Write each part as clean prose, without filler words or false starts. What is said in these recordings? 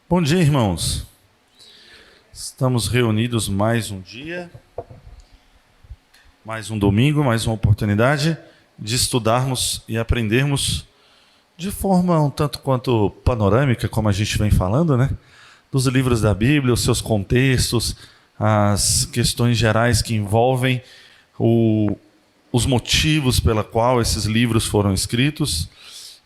Bom dia, irmãos. Estamos reunidos mais um dia, mais um domingo, mais uma oportunidade de estudarmos e aprendermos de forma um tanto quanto panorâmica, como a gente vem falando, né? Dos livros da Bíblia, os seus contextos, as questões gerais que envolvem os motivos pela qual esses livros foram escritos.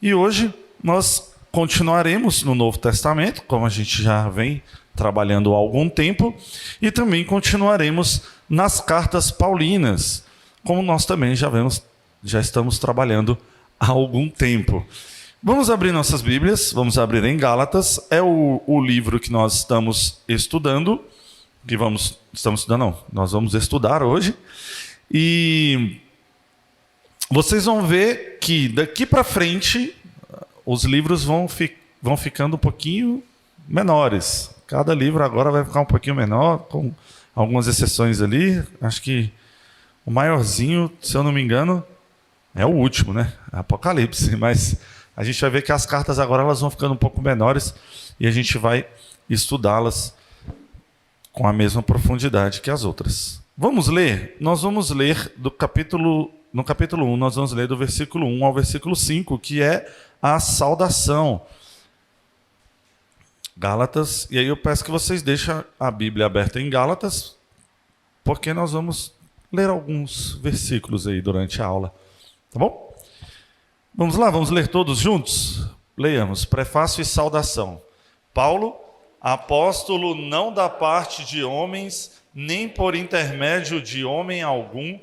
E hoje nós continuaremos no Novo Testamento, como a gente já vem trabalhando há algum tempo, e também continuaremos nas cartas paulinas, como nós também já estamos trabalhando há algum tempo. Vamos abrir nossas Bíblias, vamos abrir em Gálatas, é o livro que nós estamos estudando, nós vamos estudar hoje, e vocês vão ver que daqui para frente os livros vão ficando um pouquinho menores. Cada livro agora vai ficar um pouquinho menor, com algumas exceções ali. Acho que o maiorzinho, se eu não me engano, é o último, né? Apocalipse. Mas a gente vai ver que as cartas agora elas vão ficando um pouco menores e a gente vai estudá-las com a mesma profundidade que as outras. Vamos ler? Nós vamos ler no capítulo 1, nós vamos ler do versículo 1 ao versículo 5, que é a saudação. Gálatas, e aí eu peço que vocês deixem a Bíblia aberta em Gálatas, porque nós vamos ler alguns versículos aí durante a aula, tá bom? Vamos lá, vamos ler todos juntos? Leiamos, prefácio e saudação. Paulo, apóstolo não da parte de homens, nem por intermédio de homem algum,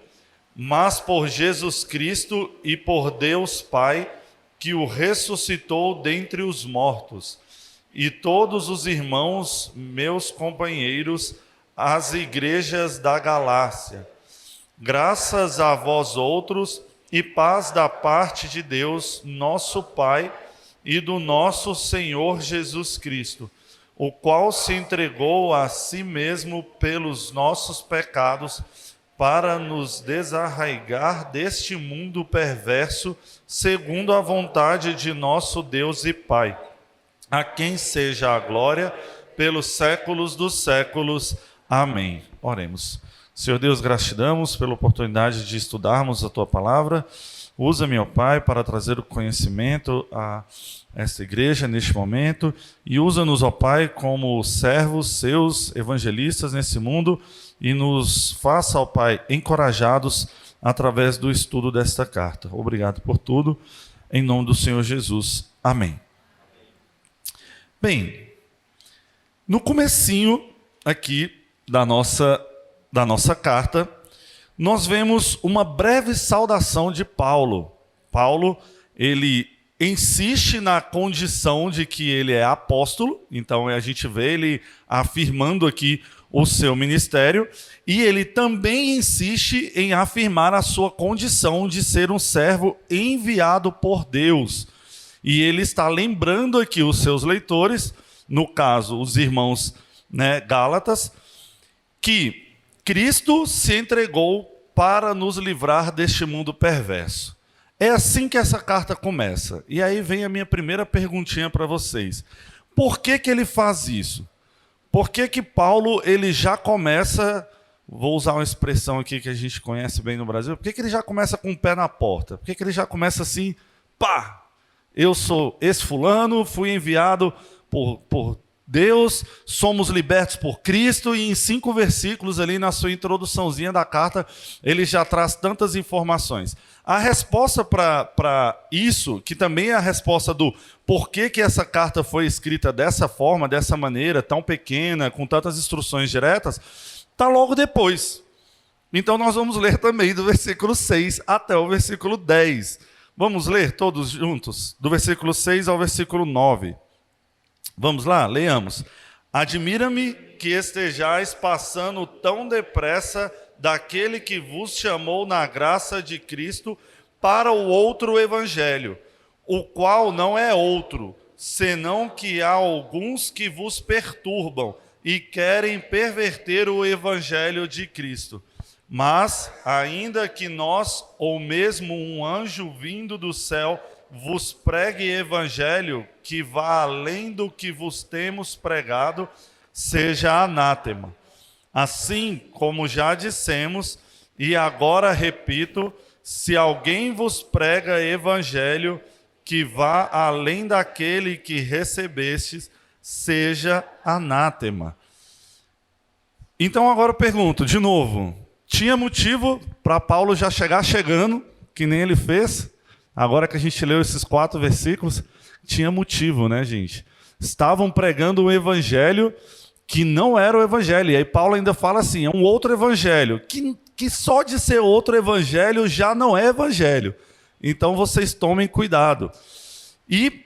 mas por Jesus Cristo e por Deus Pai, que o ressuscitou dentre os mortos, e todos os irmãos, meus companheiros, as igrejas da Galácia. Graças a vós outros e paz da parte de Deus, nosso Pai, e do nosso Senhor Jesus Cristo, o qual se entregou a si mesmo pelos nossos pecados, para nos desarraigar deste mundo perverso, segundo a vontade de nosso Deus e Pai, a quem seja a glória pelos séculos dos séculos. Amém. Oremos. Senhor Deus, gratidamos pela oportunidade de estudarmos a Tua Palavra. Usa-me, ó Pai, para trazer o conhecimento a esta igreja neste momento, e usa-nos, ó Pai, como servos seus, evangelistas nesse mundo, e nos faça, ó Pai, encorajados através do estudo desta carta. Obrigado por tudo, em nome do Senhor Jesus. Amém. Bem, no comecinho aqui da nossa carta, nós vemos uma breve saudação de Paulo. Paulo, ele insiste na condição de que ele é apóstolo, então a gente vê ele afirmando aqui o seu ministério, e ele também insiste em afirmar a sua condição de ser um servo enviado por Deus. E ele está lembrando aqui os seus leitores, no caso, os irmãos, Gálatas, que Cristo se entregou para nos livrar deste mundo perverso. É assim que essa carta começa. E aí vem a minha primeira perguntinha para vocês. Por que ele faz isso? Por que Paulo ele já começa, vou usar uma expressão aqui que a gente conhece bem no Brasil, por que ele já começa com o pé na porta? Por que ele já começa assim, pá, eu sou esse fulano, fui enviado por Deus, somos libertos por Cristo, e em 5 versículos ali na sua introduçãozinha da carta, ele já traz tantas informações. A resposta para isso, que também é a resposta do porquê que essa carta foi escrita dessa forma, dessa maneira, tão pequena, com tantas instruções diretas, está logo depois. Então nós vamos ler também do versículo 6 até o versículo 10. Vamos ler todos juntos? Do versículo 6 ao versículo 9. Vamos lá, leiamos. Admira-me que estejais passando tão depressa daquele que vos chamou na graça de Cristo para o outro evangelho, o qual não é outro, senão que há alguns que vos perturbam e querem perverter o evangelho de Cristo. Mas, ainda que nós, ou mesmo um anjo vindo do céu, vos pregue evangelho que vá além do que vos temos pregado, seja anátema. Assim como já dissemos, e agora repito, se alguém vos prega evangelho que vá além daquele que recebestes, seja anátema. Então agora eu pergunto, de novo, tinha motivo para Paulo já chegar chegando, que nem ele fez? Agora que a gente leu esses 4 versículos, tinha motivo, né, gente? Estavam pregando um evangelho que não era o evangelho. E aí Paulo ainda fala assim, é um outro evangelho, que só de ser outro evangelho já não é evangelho. Então vocês tomem cuidado. E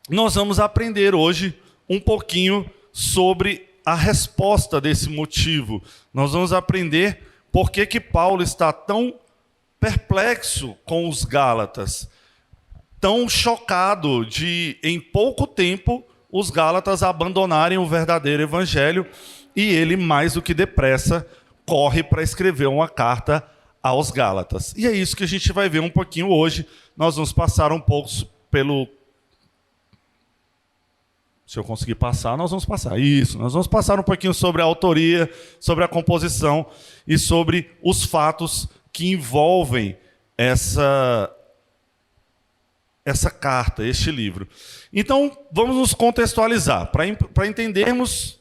nós vamos aprender hoje um pouquinho sobre a resposta desse motivo. Nós vamos aprender por que Paulo está tão perplexo com os Gálatas, tão chocado de, em pouco tempo, os Gálatas abandonarem o verdadeiro evangelho, e ele, mais do que depressa, corre para escrever uma carta aos Gálatas. E é isso que a gente vai ver um pouquinho hoje. Nós vamos passar um pouco pelo... Se eu conseguir passar, nós vamos passar. Isso, nós vamos passar um pouquinho sobre a autoria, sobre a composição e sobre os fatos que envolvem essa carta, este livro. Então, vamos nos contextualizar. Para entendermos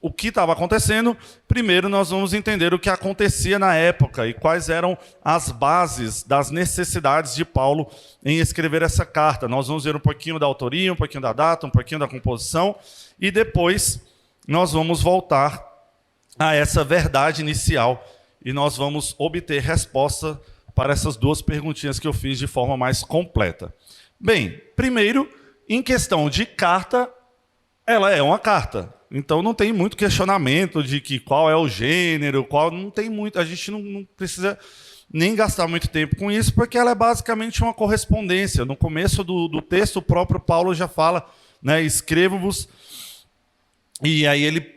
o que estava acontecendo, primeiro nós vamos entender o que acontecia na época e quais eram as bases das necessidades de Paulo em escrever essa carta. Nós vamos ver um pouquinho da autoria, um pouquinho da data, um pouquinho da composição, e depois nós vamos voltar a essa verdade inicial e nós vamos obter resposta para essas 2 perguntinhas que eu fiz de forma mais completa. Bem, primeiro, em questão de carta, ela é uma carta. Então não tem muito questionamento de que qual é o gênero, não tem muito, a gente não precisa nem gastar muito tempo com isso, porque ela é basicamente uma correspondência. No começo do texto, o próprio Paulo já fala, né, escrevo-vos, e aí ele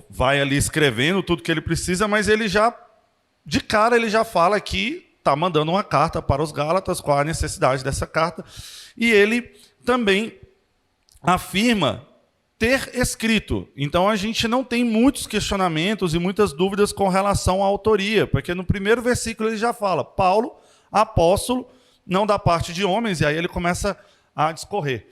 vai ali escrevendo tudo que ele precisa, mas ele já, de cara, ele já fala que está mandando uma carta para os Gálatas, qual a necessidade dessa carta, e ele também afirma ter escrito. Então a gente não tem muitos questionamentos e muitas dúvidas com relação à autoria, porque no primeiro versículo ele já fala, Paulo, apóstolo, não da parte de homens, e aí ele começa a discorrer.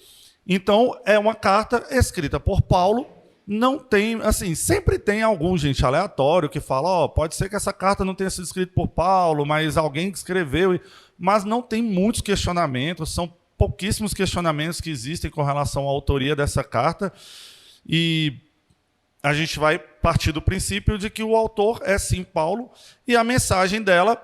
Então é uma carta escrita por Paulo. Não tem, assim, sempre tem algum gente aleatório que fala, pode ser que essa carta não tenha sido escrita por Paulo, mas alguém que escreveu, mas não tem muitos questionamentos, são pouquíssimos questionamentos que existem com relação à autoria dessa carta, e a gente vai partir do princípio de que o autor é sim Paulo, e a mensagem dela,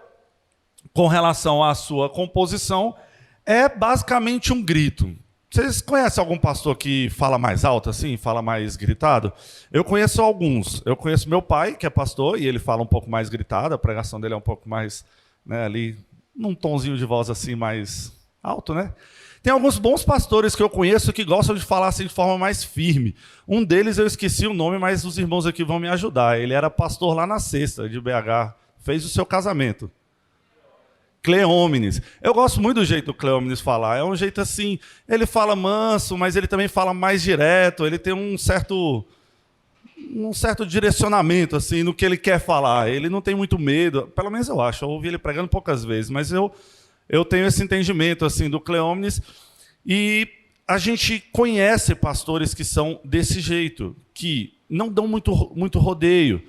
com relação à sua composição, é basicamente um grito. Vocês conhecem algum pastor que fala mais alto assim, fala mais gritado? Eu conheço alguns. Eu conheço meu pai, que é pastor, e ele fala um pouco mais gritado, a pregação dele é um pouco mais, né, ali, num tonzinho de voz assim mais alto, né? Tem alguns bons pastores que eu conheço que gostam de falar assim de forma mais firme. Um deles eu esqueci o nome, mas os irmãos aqui vão me ajudar. Ele era pastor lá na Sexta, de BH, fez o seu casamento. Cleómenes. Eu gosto muito do jeito do Cleómenes falar. É um jeito assim, ele fala manso, mas ele também fala mais direto, ele tem um certo direcionamento assim no que ele quer falar. Ele não tem muito medo, pelo menos eu acho. Eu ouvi ele pregando poucas vezes, mas eu tenho esse entendimento assim do Cleómenes, e a gente conhece pastores que são desse jeito, que não dão muito rodeio,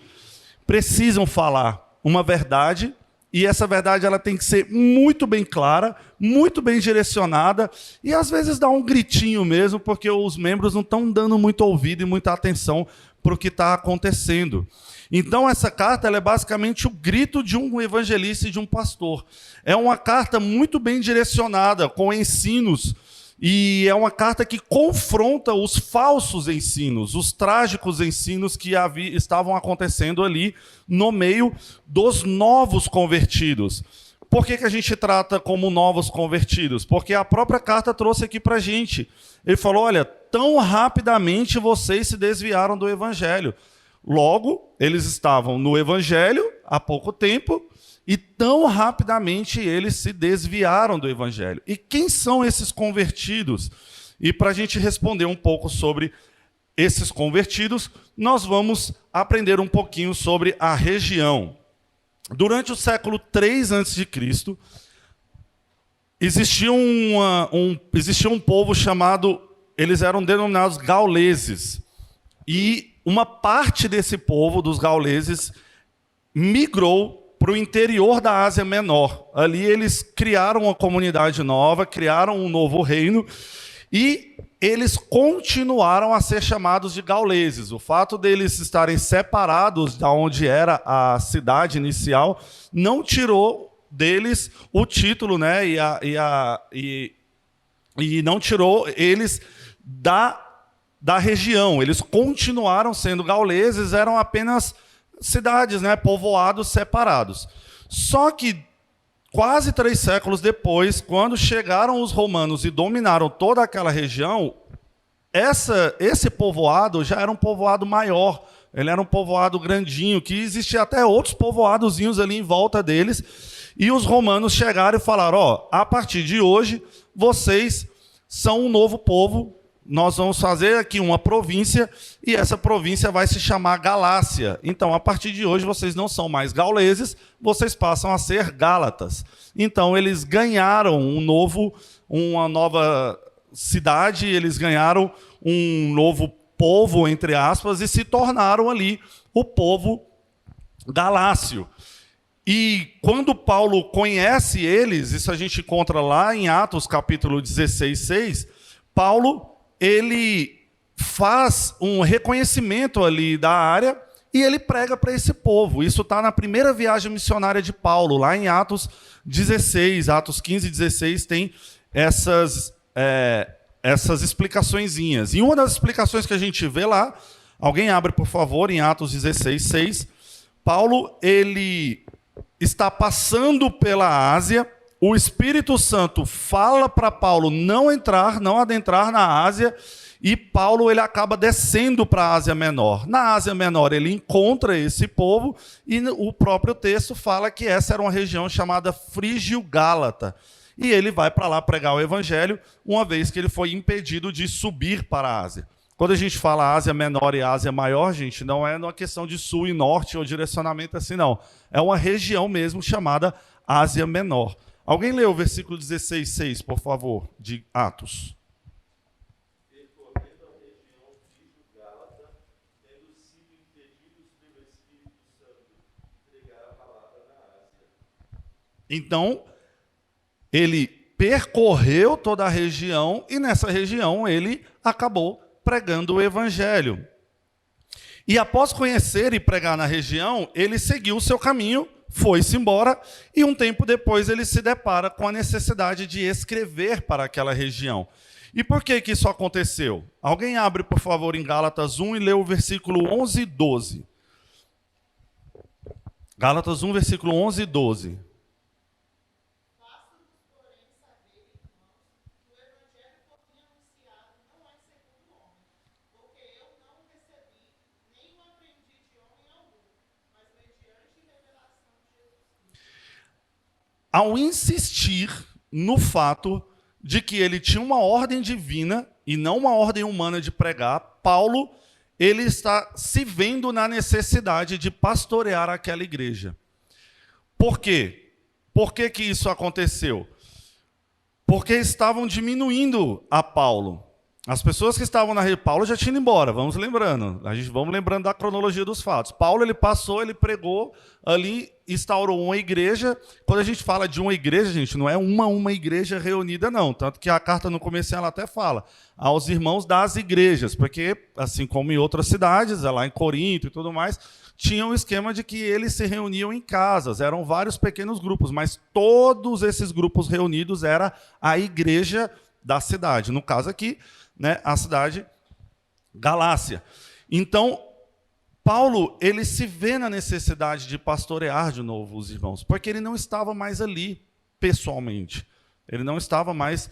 precisam falar uma verdade. E essa verdade ela tem que ser muito bem clara, muito bem direcionada, e às vezes dá um gritinho mesmo, porque os membros não estão dando muito ouvido e muita atenção para o que está acontecendo. Então essa carta ela é basicamente o grito de um evangelista e de um pastor. É uma carta muito bem direcionada, com ensinos, e é uma carta que confronta os falsos ensinos, os trágicos ensinos que estavam acontecendo ali no meio dos novos convertidos. Por que a gente trata como novos convertidos? Porque a própria carta trouxe aqui para a gente. Ele falou, olha, tão rapidamente vocês se desviaram do evangelho. Logo, eles estavam no evangelho há pouco tempo, E tão rapidamente eles se desviaram do evangelho. E quem são esses convertidos? E para a gente responder um pouco sobre esses convertidos, nós vamos aprender um pouquinho sobre a região. Durante o século III a.C., existia um povo chamado, eles eram denominados gauleses. E uma parte desse povo, dos gauleses, migrou para o interior da Ásia Menor. Ali eles criaram uma comunidade nova, criaram um novo reino, e eles continuaram a ser chamados de gauleses. O fato deles estarem separados da onde era a cidade inicial não tirou deles o título, né? E não tirou eles da região. Eles continuaram sendo gauleses, eram apenas cidades, né? Povoados separados. Só que quase 3 séculos depois, quando chegaram os romanos e dominaram toda aquela região, esse povoado já era um povoado maior. Ele era um povoado grandinho, que existia até outros povoadozinhos ali em volta deles. E os romanos chegaram e falaram: ó, a partir de hoje, vocês são um novo povo, nós vamos fazer aqui uma província, e essa província vai se chamar Galácia. Então, a partir de hoje, vocês não são mais gauleses, vocês passam a ser gálatas. Então, eles ganharam uma nova cidade, eles ganharam um novo povo, entre aspas, e se tornaram ali o povo galácio. E quando Paulo conhece eles, isso a gente encontra lá em Atos capítulo 16, 6, Paulo, ele faz um reconhecimento ali da área e ele prega para esse povo. Isso está na primeira viagem missionária de Paulo, lá em Atos 16, Atos 15 e 16, tem essas explicaçõezinhas. E uma das explicações que a gente vê lá, alguém abre, por favor, em Atos 16, 6, Paulo, ele está passando pela Ásia, o Espírito Santo fala para Paulo não adentrar na Ásia, e Paulo ele acaba descendo para a Ásia Menor. Na Ásia Menor ele encontra esse povo, e o próprio texto fala que essa era uma região chamada Frígio-Gálata. E ele vai para lá pregar o evangelho, uma vez que ele foi impedido de subir para a Ásia. Quando a gente fala Ásia Menor e Ásia Maior, gente, não é uma questão de sul e norte ou direcionamento assim, não. É uma região mesmo chamada Ásia Menor. Alguém lê o versículo 16, 6, por favor, de Atos. Percorrendo a região Frígio-Gálata, tendo sido impedidos pelo Espírito Santo de pregar a palavra na Ásia. Então, ele percorreu toda a região e nessa região ele acabou pregando o evangelho. E após conhecer e pregar na região, ele seguiu o seu caminho, foi-se embora, e um tempo depois ele se depara com a necessidade de escrever para aquela região. E por que isso aconteceu? Alguém abre, por favor, em Gálatas 1 e lê o versículo 11 e 12. Gálatas 1, versículo 11 e 12. Ao insistir no fato de que ele tinha uma ordem divina e não uma ordem humana de pregar, Paulo ele está se vendo na necessidade de pastorear aquela igreja. Por quê? Por que isso aconteceu? Porque estavam diminuindo a Paulo. As pessoas que estavam na rede, Paulo já tinha ido embora, vamos lembrando da cronologia dos fatos. Paulo ele passou, ele pregou ali, instaurou uma igreja. Quando a gente fala de uma igreja, gente, não é uma igreja reunida, não. Tanto que a carta no começo ela até fala aos irmãos das igrejas, porque, assim como em outras cidades, lá em Corinto e tudo mais, tinha um esquema de que eles se reuniam em casas, eram vários pequenos grupos, mas todos esses grupos reunidos era a igreja da cidade. No caso aqui, né, a cidade Galácia. Então, Paulo, ele se vê na necessidade de pastorear de novo os irmãos, porque ele não estava mais ali pessoalmente. Ele não estava mais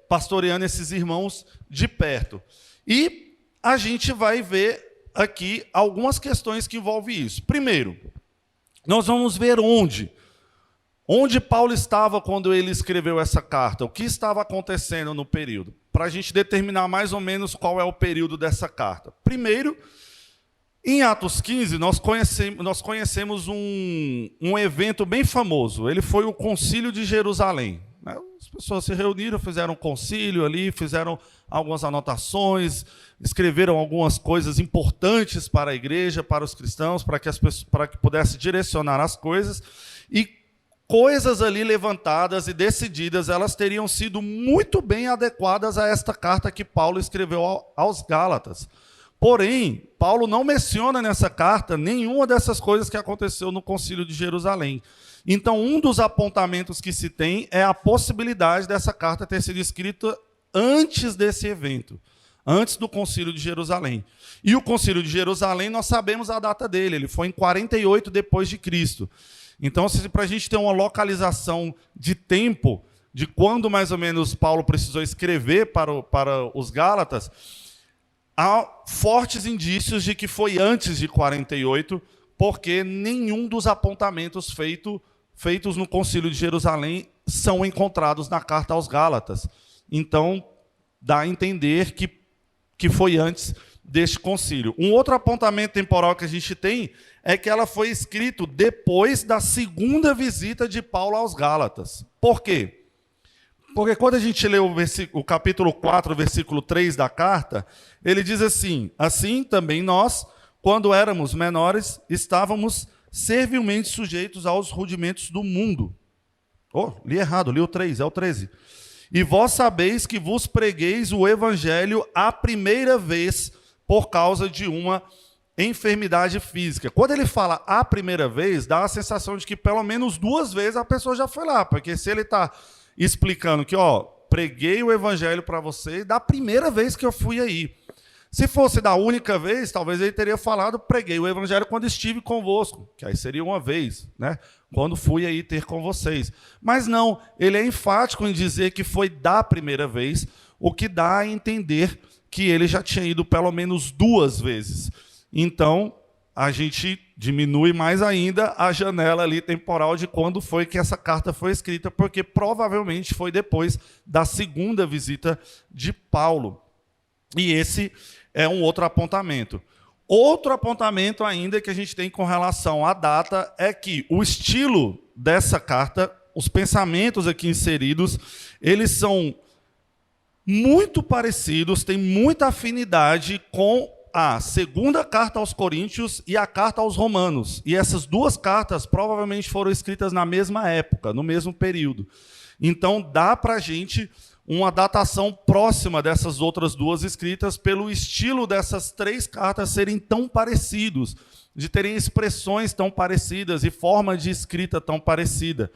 pastoreando esses irmãos de perto. E a gente vai ver aqui algumas questões que envolvem isso. Primeiro, nós vamos ver onde Paulo estava quando ele escreveu essa carta, o que estava acontecendo no período, para a gente determinar mais ou menos qual é o período dessa carta. Primeiro, em Atos 15, nós conhecemos um evento bem famoso. Ele foi o Concílio de Jerusalém. As pessoas se reuniram, fizeram um concílio ali, fizeram algumas anotações, escreveram algumas coisas importantes para a igreja, para os cristãos, para que pudesse direcionar as coisas. E coisas ali levantadas e decididas, elas teriam sido muito bem adequadas a esta carta que Paulo escreveu aos Gálatas. Porém, Paulo não menciona nessa carta nenhuma dessas coisas que aconteceu no Concílio de Jerusalém. Então, um dos apontamentos que se tem é a possibilidade dessa carta ter sido escrita antes desse evento, antes do Concílio de Jerusalém. E o Concílio de Jerusalém, nós sabemos a data dele, ele foi em 48 depois de Cristo. Então, para a gente ter uma localização de tempo, de quando mais ou menos Paulo precisou escrever para os Gálatas, há fortes indícios de que foi antes de 48, porque nenhum dos apontamentos feitos no Concílio de Jerusalém são encontrados na carta aos Gálatas. Então, dá a entender que foi antes deste concílio. Um outro apontamento temporal que a gente tem é que ela foi escrita depois da segunda visita de Paulo aos Gálatas. Por quê? Porque quando a gente lê o capítulo 4, versículo 3 da carta, ele diz assim: assim também nós, quando éramos menores, estávamos servilmente sujeitos aos rudimentos do mundo. Li errado, li o 3, é o 13. E vós sabeis que vos pregueis o evangelho a primeira vez por causa de uma enfermidade física. Quando ele fala a primeira vez, dá a sensação de que pelo menos 2 vezes a pessoa já foi lá, porque se ele está explicando que, preguei o evangelho para vocês da primeira vez que eu fui aí. Se fosse da única vez, talvez ele teria falado, preguei o evangelho quando estive convosco, que aí seria uma vez, né? Quando fui aí ter com vocês. Mas não, ele é enfático em dizer que foi da primeira vez, o que dá a entender que ele já tinha ido pelo menos 2 vezes. Então, a gente diminui mais ainda a janela ali temporal de quando foi que essa carta foi escrita, porque provavelmente foi depois da segunda visita de Paulo. E esse é um outro apontamento. Outro apontamento ainda que a gente tem com relação à data é que o estilo dessa carta, os pensamentos aqui inseridos, eles são muito parecidos, têm muita afinidade com a segunda carta aos Coríntios e a carta aos Romanos. E essas 2 cartas provavelmente foram escritas na mesma época, no mesmo período. Então, dá para a gente uma datação próxima dessas outras 2 escritas pelo estilo dessas 3 cartas serem tão parecidos, de terem expressões tão parecidas e forma de escrita tão parecida.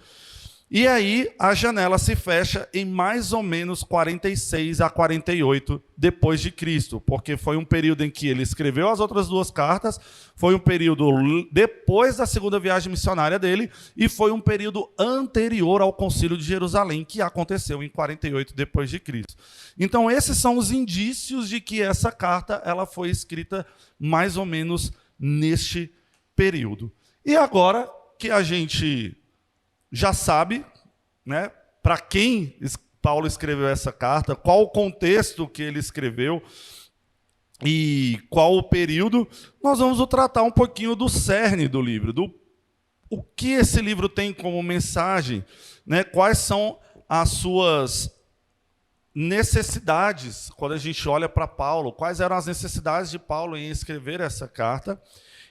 E aí a janela se fecha em mais ou menos 46 a 48 depois de Cristo, porque foi um período em que ele escreveu as outras 2 cartas, foi um período depois da segunda viagem missionária dele e foi um período anterior ao Concílio de Jerusalém, que aconteceu em 48 depois de Cristo. Então esses são os indícios de que essa carta ela foi escrita mais ou menos neste período. E agora que a gente já sabe, né, para quem Paulo escreveu essa carta, qual o contexto que ele escreveu e qual o período, nós vamos tratar um pouquinho do cerne do livro, o que esse livro tem como mensagem, né, quais são as suas necessidades, quando a gente olha para Paulo, quais eram as necessidades de Paulo em escrever essa carta.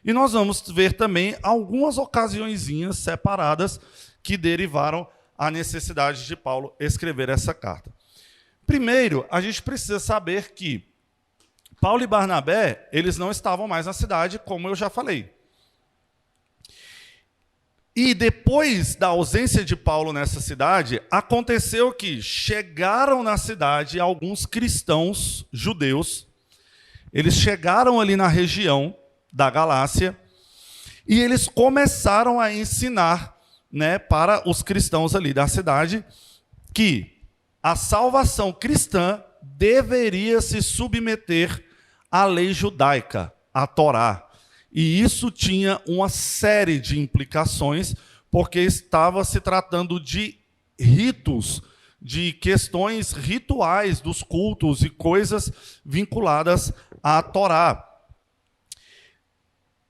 E nós vamos ver também algumas ocasiõezinhas separadas que derivaram a necessidade de Paulo escrever essa carta. Primeiro, a gente precisa saber que Paulo e Barnabé, eles não estavam mais na cidade, como eu já falei. E depois da ausência de Paulo nessa cidade, aconteceu que chegaram na cidade alguns cristãos judeus, eles chegaram ali na região da Galácia, e eles começaram a ensinar, né, para os cristãos ali da cidade que a salvação cristã deveria se submeter à lei judaica, à Torá. E isso tinha uma série de implicações, porque estava se tratando de ritos, de questões rituais dos cultos e coisas vinculadas à Torá.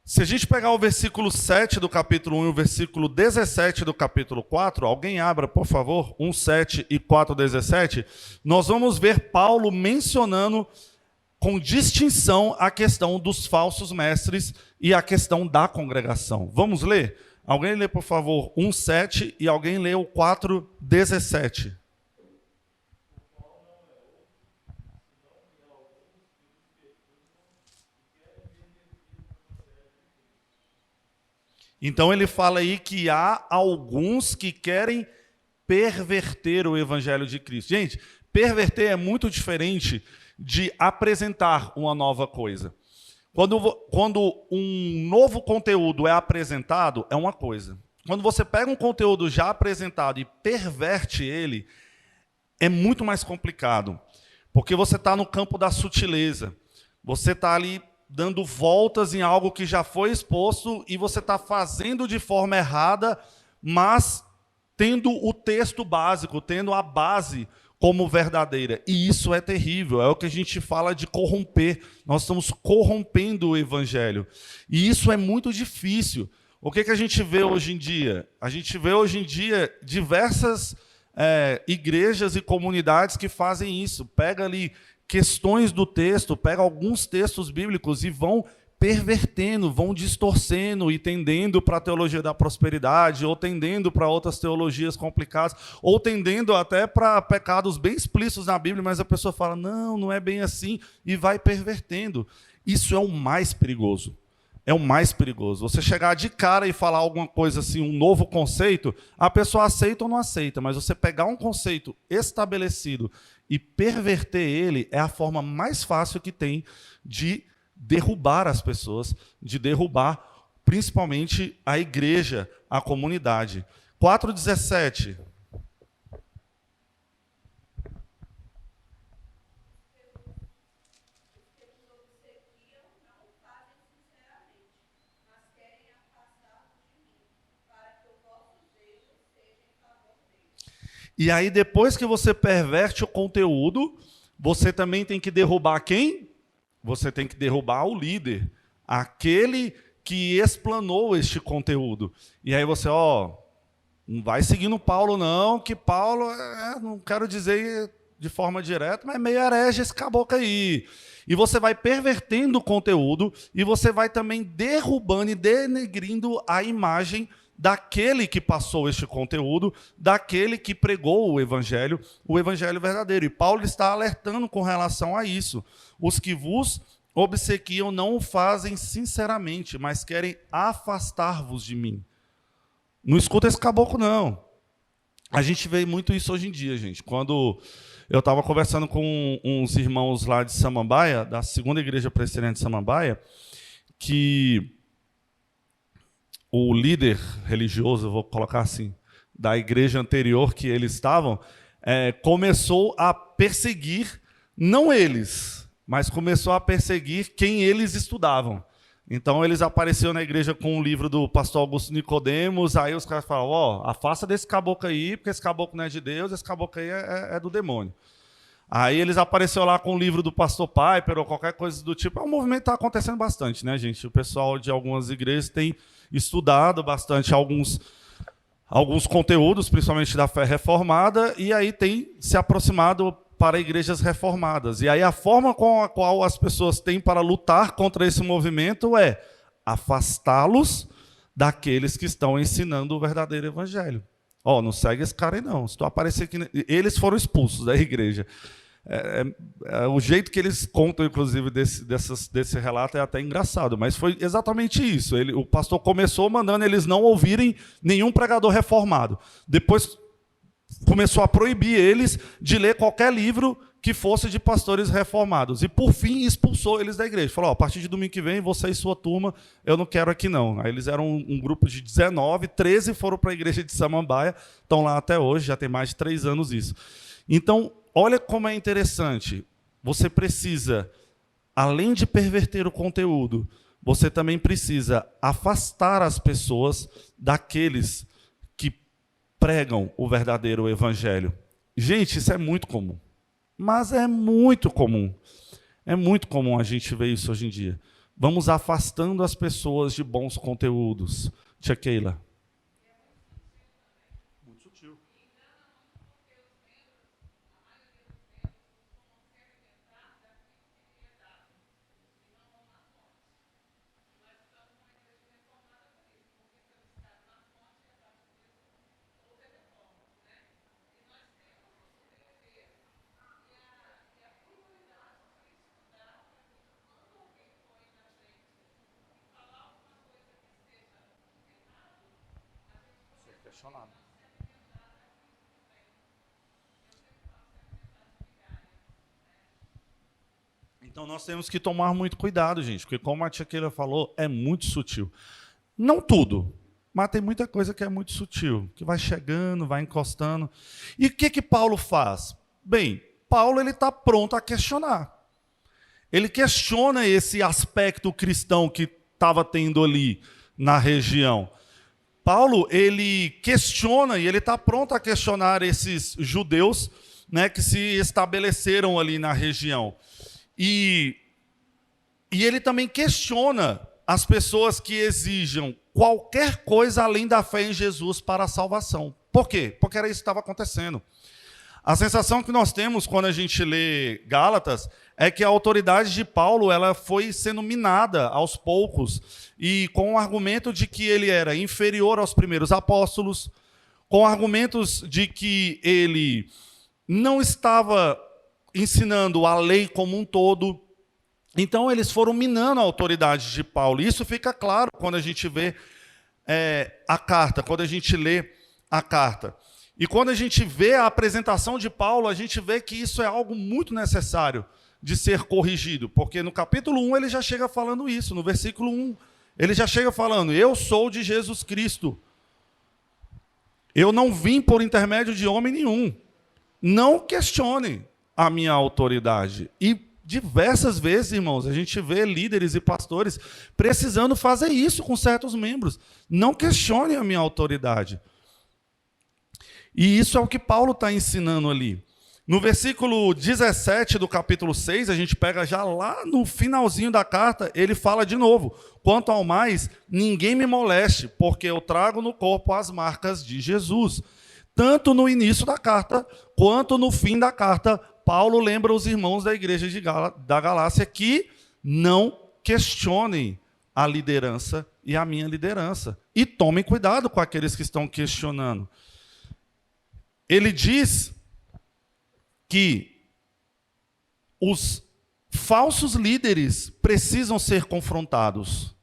Se a gente pegar o versículo 7 do capítulo 1 e o versículo 17 do capítulo 4, alguém abra, por favor, 1:7 e 4:17, nós vamos ver Paulo mencionando com distinção a questão dos falsos mestres e a questão da congregação. Vamos ler? Alguém lê, por favor, 1:7 e alguém lê o 4:17. Então ele fala aí que há alguns que querem perverter o evangelho de Cristo. Gente, perverter é muito diferente de apresentar uma nova coisa. Quando um novo conteúdo é apresentado, é uma coisa. Quando você pega um conteúdo já apresentado e perverte ele, é muito mais complicado. Porque você está no campo da sutileza. Você está ali dando voltas em algo que já foi exposto e você está fazendo de forma errada, mas tendo o texto básico, tendo a base como verdadeira. E isso é terrível, é o que a gente fala de corromper. Nós estamos corrompendo o evangelho. E isso é muito difícil. O que a gente vê hoje em dia? A gente vê hoje em dia diversas igrejas e comunidades que fazem isso. Pega ali questões do texto, pega alguns textos bíblicos e vão pervertendo, vão distorcendo e tendendo para a teologia da prosperidade, ou tendendo para outras teologias complicadas, ou tendendo até para pecados bem explícitos na Bíblia, mas a pessoa fala, não, não é bem assim, e vai pervertendo. Isso é o mais perigoso. É o mais perigoso. Você chegar de cara e falar alguma coisa assim, um novo conceito, a pessoa aceita ou não aceita, mas você pegar um conceito estabelecido e perverter ele é a forma mais fácil que tem de derrubar as pessoas, de derrubar principalmente a igreja, a comunidade. 4:17. E aí, depois que você perverte o conteúdo, você também tem que derrubar quem? Você tem que derrubar o líder, aquele que explanou este conteúdo. E aí você, não vai seguindo Paulo não, que Paulo, não quero dizer de forma direta, mas é meio herege esse caboclo aí. E você vai pervertendo o conteúdo e você vai também derrubando e denegrindo a imagem daquele que passou este conteúdo, daquele que pregou o evangelho verdadeiro. E Paulo está alertando com relação a isso. Os que vos obsequiam não o fazem sinceramente, mas querem afastar-vos de mim. Não escuta esse caboclo, não. A gente vê muito isso hoje em dia, gente. Quando eu estava conversando com uns irmãos lá de Samambaia, da segunda igreja presbiteriana de Samambaia, que o líder religioso, eu vou colocar assim, da igreja anterior que eles estavam, começou a perseguir, não eles, mas começou a perseguir quem eles estudavam. Então eles apareceram na igreja com um livro do pastor Augusto Nicodemos, aí os caras falavam, afasta desse caboclo aí, porque esse caboclo não é de Deus, esse caboclo aí é do demônio. Aí eles apareceram lá com o livro do pastor Piper ou qualquer coisa do tipo. O movimento está acontecendo bastante, né, gente? O pessoal de algumas igrejas tem estudado bastante alguns conteúdos, principalmente da fé reformada, e aí tem se aproximado para igrejas reformadas. E aí a forma com a qual as pessoas têm para lutar contra esse movimento é afastá-los daqueles que estão ensinando o verdadeiro evangelho. Não segue esse cara aí não. Se tu aparecer aqui... Eles foram expulsos da igreja. O jeito que eles contam, inclusive, desse relato é até engraçado, mas foi exatamente isso. O pastor começou mandando eles não ouvirem nenhum pregador reformado. Depois começou a proibir eles de ler qualquer livro que fosse de pastores reformados. E, por fim, expulsou eles da igreja. Falou, a partir de domingo que vem, você e sua turma, eu não quero aqui não. Aí eles eram um grupo de 19, 13 foram para a igreja de Samambaia, estão lá até hoje, já tem mais de 3 anos isso. Então, olha como é interessante. Você precisa, além de perverter o conteúdo, você também precisa afastar as pessoas daqueles que pregam o verdadeiro evangelho. Gente, isso é muito comum. Mas é muito comum. É muito comum a gente ver isso hoje em dia. Vamos afastando as pessoas de bons conteúdos. Tia Keila. Muito sutil. Questionado. Então nós temos que tomar muito cuidado, gente, porque como a tia Keila falou, é muito sutil. Não tudo, mas tem muita coisa que é muito sutil, que vai chegando, vai encostando. E o que Paulo faz? Bem, Paulo está pronto a questionar. Ele questiona esse aspecto cristão que estava tendo ali na região. Paulo, ele questiona e ele está pronto a questionar esses judeus, né, que se estabeleceram ali na região. E ele também questiona as pessoas que exijam qualquer coisa além da fé em Jesus para a salvação. Por quê? Porque era isso que estava acontecendo. A sensação que nós temos quando a gente lê Gálatas é que a autoridade de Paulo ela foi sendo minada aos poucos, e com o argumento de que ele era inferior aos primeiros apóstolos, com argumentos de que ele não estava ensinando a lei como um todo. Então eles foram minando a autoridade de Paulo. Isso fica claro quando a gente vê a carta, quando a gente lê a carta. E quando a gente vê a apresentação de Paulo, a gente vê que isso é algo muito necessário de ser corrigido, porque no capítulo 1 ele já chega falando isso, no versículo 1, ele já chega falando, eu sou de Jesus Cristo, eu não vim por intermédio de homem nenhum, não questionem a minha autoridade. E diversas vezes, irmãos, a gente vê líderes e pastores precisando fazer isso com certos membros, não questionem a minha autoridade. E isso é o que Paulo está ensinando ali. No versículo 17 do capítulo 6, a gente pega já lá no finalzinho da carta, ele fala de novo, quanto ao mais, ninguém me moleste, porque eu trago no corpo as marcas de Jesus. Tanto no início da carta, quanto no fim da carta, Paulo lembra os irmãos da igreja da Galácia que não questionem a liderança e a minha liderança. E tomem cuidado com aqueles que estão questionando. Ele diz que os falsos líderes precisam ser confrontados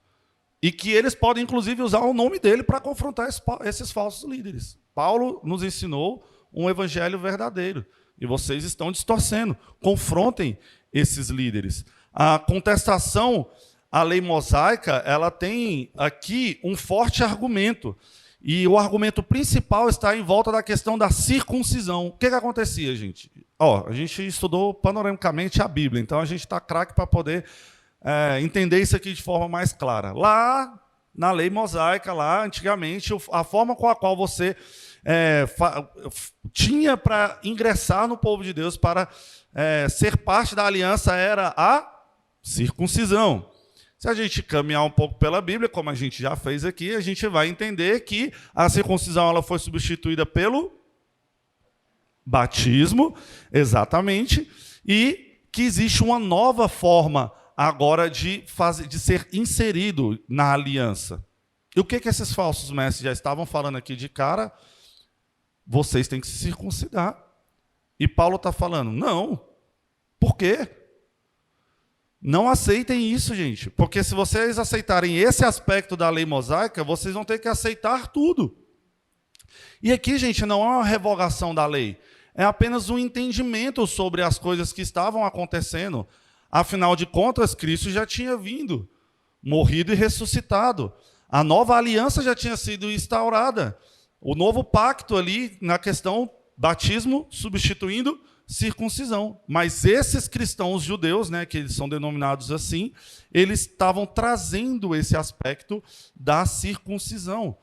e que eles podem, inclusive, usar o nome dele para confrontar esses falsos líderes. Paulo nos ensinou um evangelho verdadeiro e vocês estão distorcendo. Confrontem esses líderes. A contestação à lei mosaica, ela tem aqui um forte argumento. E o argumento principal está em volta da questão da circuncisão. O que acontecia, gente? A gente estudou panoramicamente a Bíblia, então a gente está craque para poder entender isso aqui de forma mais clara. Lá, na lei mosaica, lá antigamente, a forma com a qual você tinha para ingressar no povo de Deus, para ser parte da aliança, era a circuncisão. Se a gente caminhar um pouco pela Bíblia, como a gente já fez aqui, a gente vai entender que a circuncisão ela foi substituída pelo batismo, exatamente, e que existe uma nova forma agora de ser inserido na aliança. E o que esses falsos mestres já estavam falando aqui de cara? Vocês têm que se circuncidar. E Paulo está falando, não. Por quê? Não aceitem isso, gente, porque se vocês aceitarem esse aspecto da lei mosaica, vocês vão ter que aceitar tudo. E aqui, gente, não é uma revogação da lei, é apenas um entendimento sobre as coisas que estavam acontecendo. Afinal de contas, Cristo já tinha vindo, morrido e ressuscitado. A nova aliança já tinha sido instaurada. O novo pacto ali, na questão batismo, substituindo circuncisão. Mas esses cristãos judeus, né, que eles são denominados assim, eles estavam trazendo esse aspecto da circuncisão.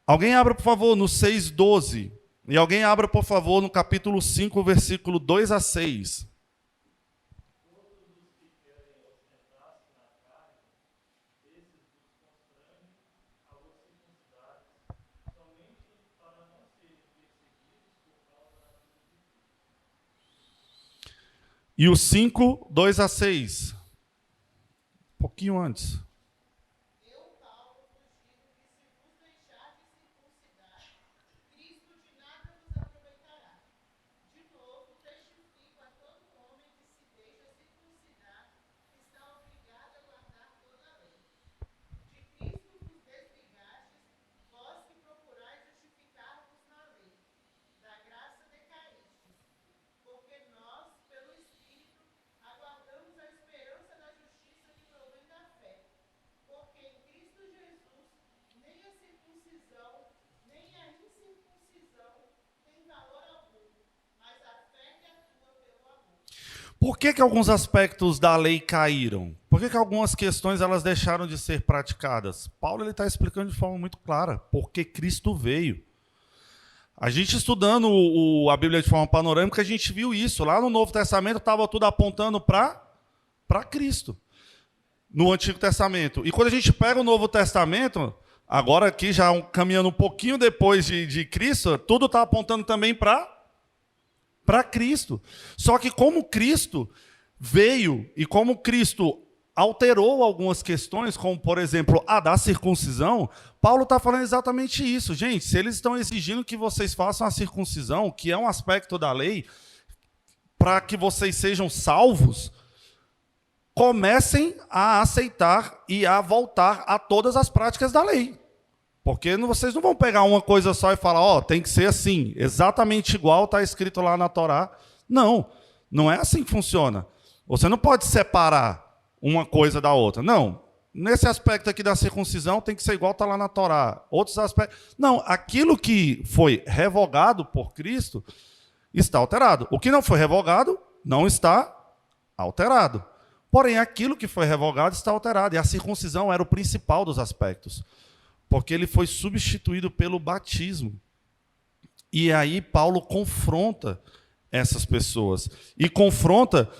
Alguém abra, por favor, no 6:12. E alguém abra, por favor, no capítulo 5, versículo 2 a 6. E o 5, 2 a 6. Um pouquinho antes. Por que alguns aspectos da lei caíram? Por que algumas questões elas deixaram de ser praticadas? Paulo está explicando de forma muito clara. Porque Cristo veio. A gente estudando a Bíblia de forma panorâmica, a gente viu isso. Lá no Novo Testamento estava tudo apontando para Cristo. No Antigo Testamento. E quando a gente pega o Novo Testamento, agora aqui já caminhando um pouquinho depois de Cristo, tudo está apontando também para Cristo. Só que como Cristo veio e como Cristo alterou algumas questões, como por exemplo a da circuncisão, Paulo está falando exatamente isso. Gente, se eles estão exigindo que vocês façam a circuncisão, que é um aspecto da lei, para que vocês sejam salvos, comecem a aceitar e a voltar a todas as práticas da lei. Porque vocês não vão pegar uma coisa só e falar, ó, tem que ser assim, exatamente igual está escrito lá na Torá. Não, não é assim que funciona. Você não pode separar uma coisa da outra. Não, nesse aspecto aqui da circuncisão tem que ser igual está lá na Torá. Outros aspectos... Não, aquilo que foi revogado por Cristo está alterado. O que não foi revogado não está alterado. Porém, aquilo que foi revogado está alterado. E a circuncisão era o principal dos aspectos. Porque ele foi substituído pelo batismo. E aí Paulo confronta essas pessoas. E confronta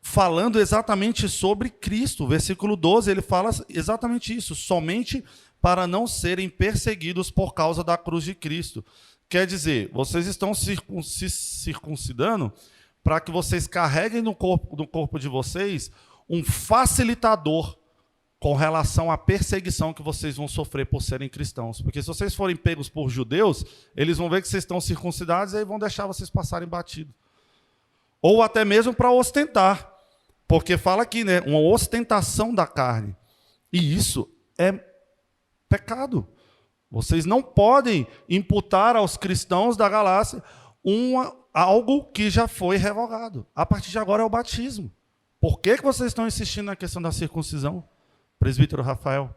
falando exatamente sobre Cristo. Versículo 12, ele fala exatamente isso. Somente para não serem perseguidos por causa da cruz de Cristo. Quer dizer, vocês estão se circuncidando para que vocês carreguem no corpo de vocês um facilitador com relação à perseguição que vocês vão sofrer por serem cristãos. Porque se vocês forem pegos por judeus, eles vão ver que vocês estão circuncidados e aí vão deixar vocês passarem batido. Ou até mesmo para ostentar. Porque fala aqui, né? Uma ostentação da carne. E isso é pecado. Vocês não podem imputar aos cristãos da Galácia algo que já foi revogado. A partir de agora é o batismo. Por que vocês estão insistindo na questão da circuncisão? Presbítero Rafael.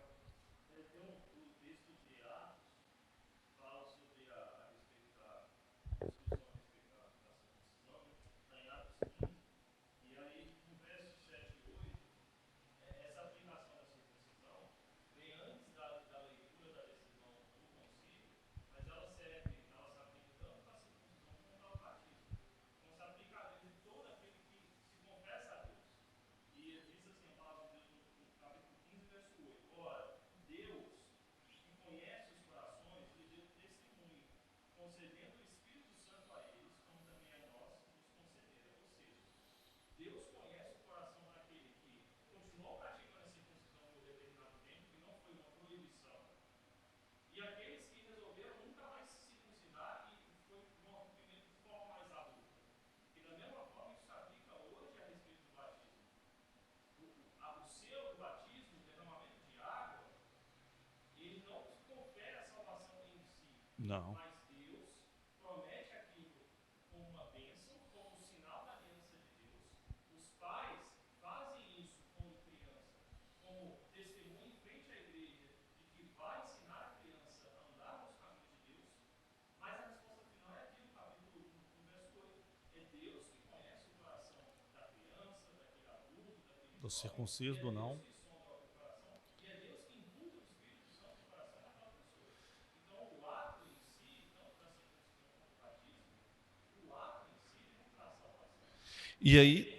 Não. Mas Deus promete aquilo como uma bênção, como sinal da aliança de Deus. Os pais fazem isso como criança, como testemunho em frente à igreja de que vai ensinar a criança a andar nos caminhos de Deus. Mas a resposta final é aquilo, capítulo 1, verso 8. É Deus Do circunciso, do não. E aí,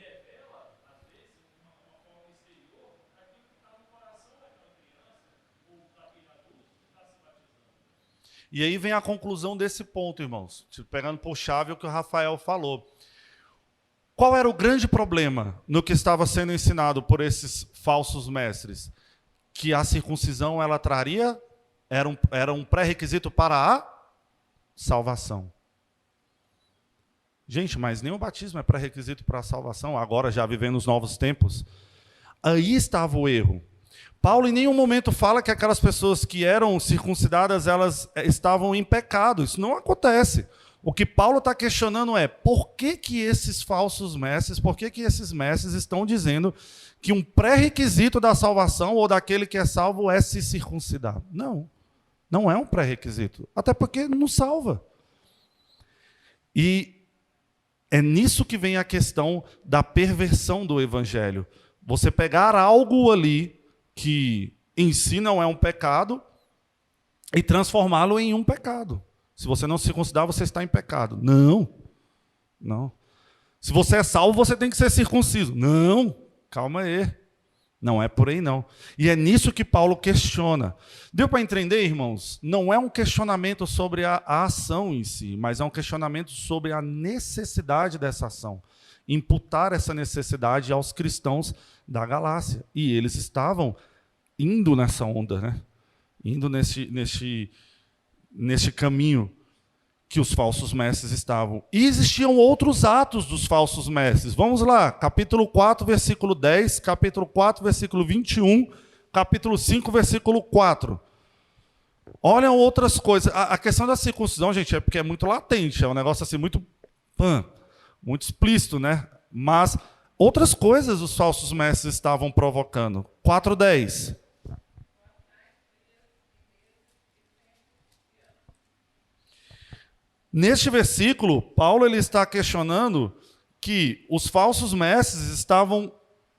vem a conclusão desse ponto, irmãos. Pegando por chave o que o Rafael falou. Qual era o grande problema no que estava sendo ensinado por esses falsos mestres? Que a circuncisão ela traria, era um pré-requisito para a salvação. Gente, mas nem o batismo é pré-requisito para a salvação, agora já vivendo os novos tempos. Aí estava o erro. Paulo em nenhum momento fala que aquelas pessoas que eram circuncidadas, elas estavam em pecado. Isso não acontece. O que Paulo está questionando é por que esses falsos mestres, por que esses mestres estão dizendo que um pré-requisito da salvação ou daquele que é salvo é se circuncidar. Não, não é um pré-requisito. Até porque não salva. E é nisso que vem a questão da perversão do evangelho. Você pegar algo ali que em si não é um pecado e transformá-lo em um pecado. Se você não se circuncidar, você está em pecado. Não, não. Se você é salvo, você tem que ser circunciso. Não, calma aí. Não é por aí, não. E é nisso que Paulo questiona. Deu para entender, irmãos? Não é um questionamento sobre a ação em si, mas é um questionamento sobre a necessidade dessa ação. Imputar essa necessidade aos cristãos da Galácia. E eles estavam indo nessa onda, né? Indo nesse caminho que os falsos mestres estavam. E existiam outros atos dos falsos mestres. Vamos lá, capítulo 4, versículo 10, capítulo 4, versículo 21, capítulo 5, versículo 4. Olham outras coisas. A questão da circuncisão, gente, é porque é muito latente, é um negócio assim muito explícito, né? Mas outras coisas os falsos mestres estavam provocando. 4:10. Neste versículo, Paulo ele está questionando que os falsos mestres estavam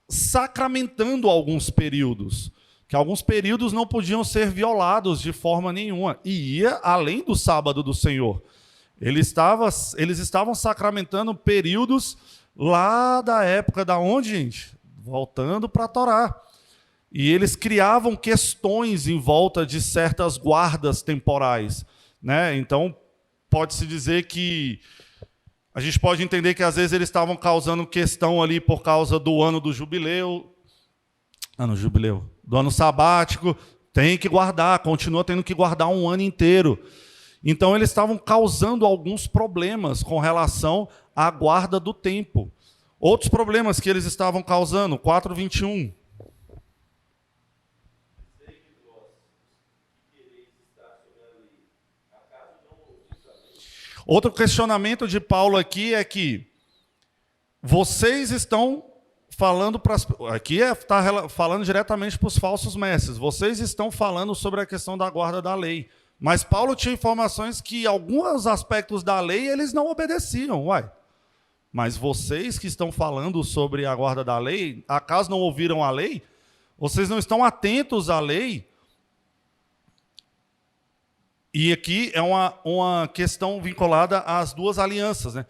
sacramentando alguns períodos, que alguns períodos não podiam ser violados de forma nenhuma, e ia além do sábado do Senhor. Eles estavam sacramentando períodos lá da época da onde, gente? Voltando para a Torá. E eles criavam questões em volta de certas guardas temporais, né? Então, pode-se dizer que a gente pode entender que às vezes eles estavam causando questão ali por causa do ano do jubileu, do ano sabático, tem que guardar, continua tendo que guardar um ano inteiro. Então eles estavam causando alguns problemas com relação à guarda do tempo. Outros problemas que eles estavam causando, 4:21. Outro questionamento de Paulo aqui é que vocês estão falando para aqui está falando diretamente para os falsos mestres. Vocês estão falando sobre a questão da guarda da lei, mas Paulo tinha informações que alguns aspectos da lei eles não obedeciam, Mas vocês que estão falando sobre a guarda da lei, acaso não ouviram a lei? Vocês não estão atentos à lei? E aqui é uma questão vinculada às duas alianças, né?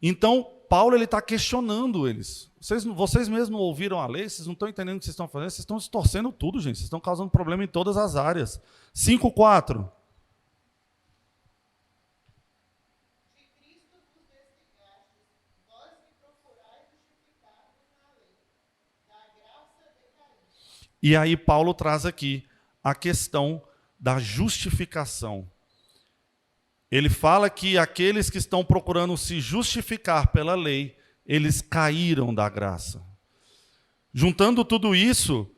Então, Paulo está questionando eles. Vocês mesmos não ouviram a lei? Vocês não estão entendendo o que vocês estão fazendo? Vocês estão distorcendo tudo, gente. Vocês estão causando problema em todas as áreas. 5:4. E aí Paulo traz aqui a questão da justificação. Ele fala que aqueles que estão procurando se justificar pela lei, eles caíram da graça. Juntando tudo isso,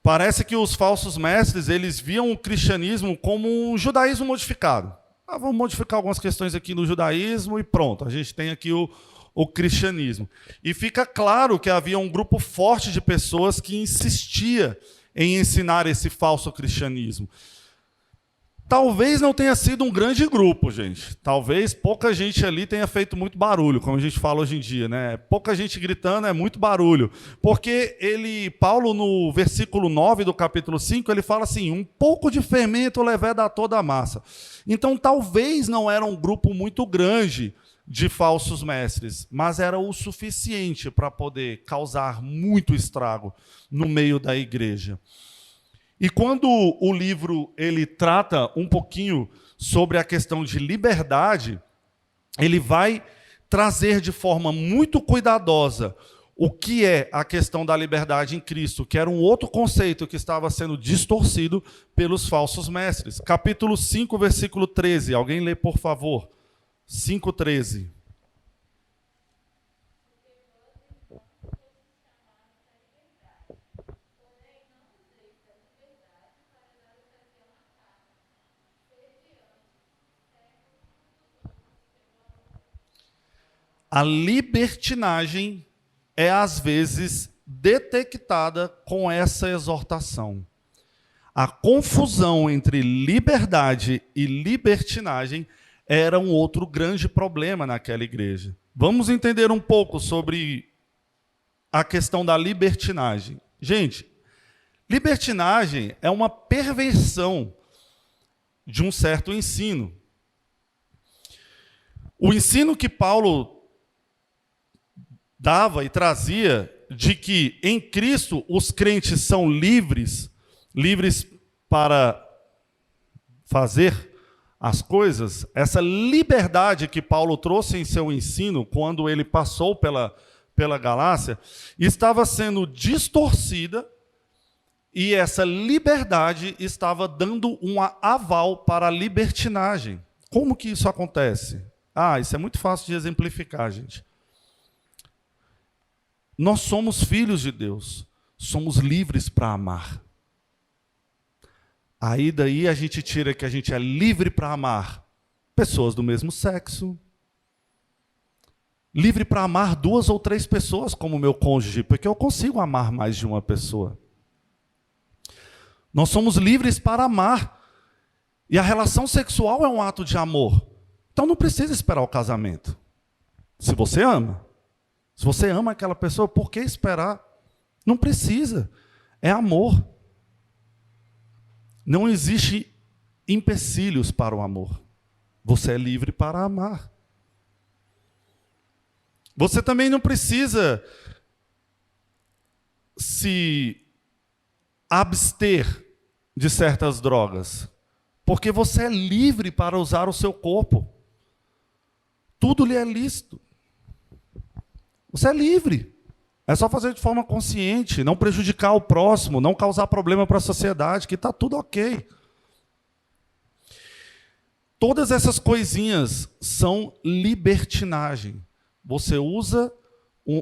parece que os falsos mestres, eles viam o cristianismo como um judaísmo modificado. Vamos modificar algumas questões aqui no judaísmo e pronto, a gente tem aqui o cristianismo. E fica claro que havia um grupo forte de pessoas que insistia em ensinar esse falso cristianismo. Talvez não tenha sido um grande grupo, gente. Talvez pouca gente ali tenha feito muito barulho, como a gente fala hoje em dia, né? Pouca gente gritando é muito barulho. Porque Paulo, no versículo 9 do capítulo 5, ele fala assim: um pouco de fermento leveda a toda a massa. Então, talvez não era um grupo muito grande de falsos mestres, mas era o suficiente para poder causar muito estrago no meio da igreja. E quando o livro ele trata um pouquinho sobre a questão de liberdade, ele vai trazer de forma muito cuidadosa o que é a questão da liberdade em Cristo, que era um outro conceito que estava sendo distorcido pelos falsos mestres. Capítulo 5, versículo 13. Alguém lê, por favor. 5:13. A libertinagem é, às vezes, detectada com essa exortação. A confusão entre liberdade e libertinagem era um outro grande problema naquela igreja. Vamos entender um pouco sobre a questão da libertinagem. Gente, libertinagem é uma perversão de um certo ensino. O ensino que Paulo dava e trazia de que em Cristo os crentes são livres para fazer as coisas, essa liberdade que Paulo trouxe em seu ensino, quando ele passou pela Galácia, estava sendo distorcida, e essa liberdade estava dando um aval para a libertinagem. Como que isso acontece? Isso é muito fácil de exemplificar, gente. Nós somos filhos de Deus, somos livres para amar. Aí daí a gente tira que a gente é livre para amar pessoas do mesmo sexo, livre para amar 2 ou 3 pessoas como meu cônjuge, porque eu consigo amar mais de uma pessoa. Nós somos livres para amar, e a relação sexual é um ato de amor. Então não precisa esperar o casamento. Se você ama aquela pessoa, por que esperar? Não precisa. É amor. Não existe empecilhos para o amor. Você é livre para amar. Você também não precisa se abster de certas drogas, porque você é livre para usar o seu corpo. Tudo lhe é lícito. Você é livre. É só fazer de forma consciente, não prejudicar o próximo, não causar problema para a sociedade, que está tudo ok. Todas essas coisinhas são libertinagem. Você usa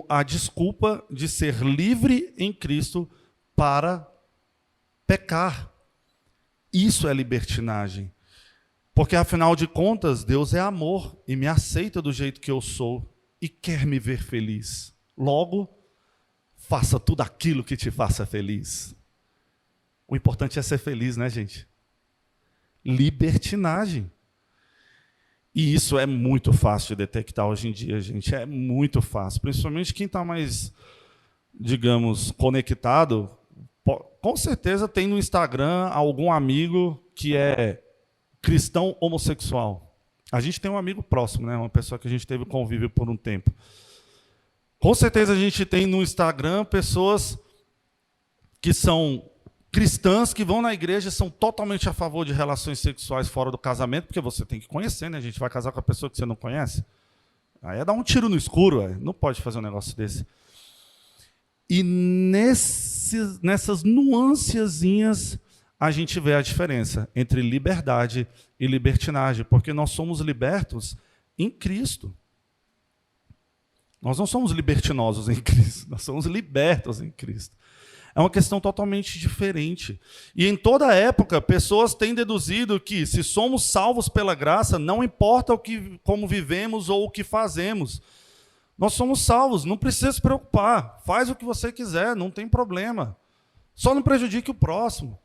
a desculpa de ser livre em Cristo para pecar. Isso é libertinagem. Porque, afinal de contas, Deus é amor e me aceita do jeito que eu sou e quer me ver feliz. Logo, faça tudo aquilo que te faça feliz. O importante é ser feliz, né, gente? Libertinagem. E isso é muito fácil de detectar hoje em dia, gente. É muito fácil. Principalmente quem está mais, digamos, conectado. Com certeza tem no Instagram algum amigo que é cristão homossexual. A gente tem um amigo próximo, né? Uma pessoa que a gente teve convívio por um tempo. Com certeza a gente tem no Instagram pessoas que são cristãs, que vão na igreja e são totalmente a favor de relações sexuais fora do casamento, porque você tem que conhecer, né? A gente vai casar com a pessoa que você não conhece. Aí é dar um tiro no escuro, não pode fazer um negócio desse. E nessas nuancezinhas a gente vê a diferença entre liberdade e libertinagem, porque nós somos libertos em Cristo. Nós não somos libertinosos em Cristo, nós somos libertos em Cristo. É uma questão totalmente diferente. E em toda época, pessoas têm deduzido que, se somos salvos pela graça, não importa como vivemos ou o que fazemos. Nós somos salvos, não precisa se preocupar. Faz o que você quiser, não tem problema. Só não prejudique o próximo.